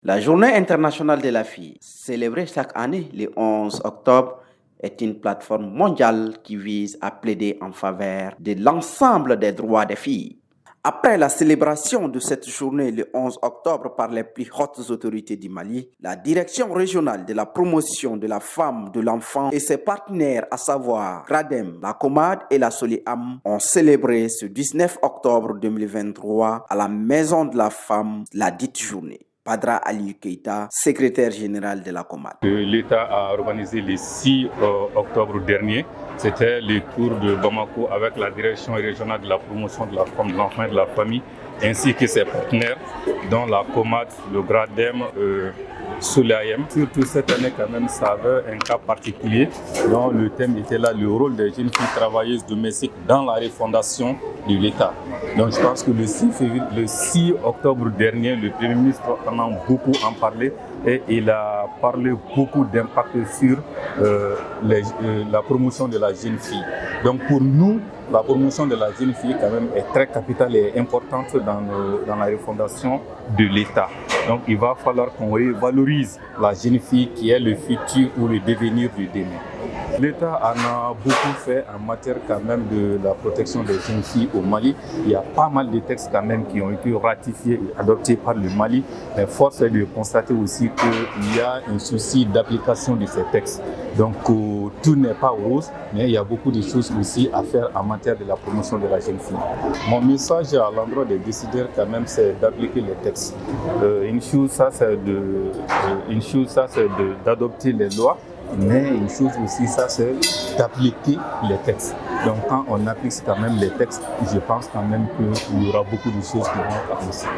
La Journée internationale de la fille, célébrée chaque année le 11 octobre, est une plateforme mondiale qui vise à plaider en faveur de l'ensemble des droits des filles. Après la célébration de cette journée le 11 octobre par les plus hautes autorités du Mali, la Direction régionale de la promotion de la femme, de l'enfant et ses partenaires, à savoir GRADEM, la COMAD et la SOLIAM, ont célébré ce 19 octobre 2023 à la Maison de la Femme la dite journée. Padra Ali Keita, secrétaire général de la COMAD. L'État a organisé le 6 octobre dernier. C'était le tour de Bamako avec la direction régionale de la promotion de la femme, de l'enfant et de la famille, ainsi que ses partenaires, dont la COMAD, le GRADEM, SOLIAM. Surtout cette année, quand même, ça avait un cas particulier dont le thème était là, le rôle des jeunes filles travailleuses domestiques dans la refondation de l'État. Donc je pense que le 6 octobre dernier, le Premier ministre en a beaucoup parlé et il a parlé beaucoup d'impact sur la promotion de la jeune fille. Donc pour nous, la promotion de la jeune fille quand même est très capitale et importante dans la refondation de l'État. Donc il va falloir qu'on valorise la jeune fille qui est le futur ou le devenir du demain. L'État en a beaucoup fait en matière quand même de la protection des jeunes filles au Mali. Il y a pas mal de textes quand même qui ont été ratifiés et adoptés par le Mali. Mais force est de constater aussi qu'il y a un souci d'application de ces textes. Donc tout n'est pas rose, mais il y a beaucoup de choses aussi à faire en matière de la promotion de la jeune fille. Mon message à l'endroit des décideurs quand même, c'est d'appliquer les textes. Une chose, ça c'est d'adopter les lois. Mais une chose aussi, ça c'est d'appliquer les textes. Donc quand on applique quand même les textes, je pense quand même qu'il y aura beaucoup de choses qui vont avancer.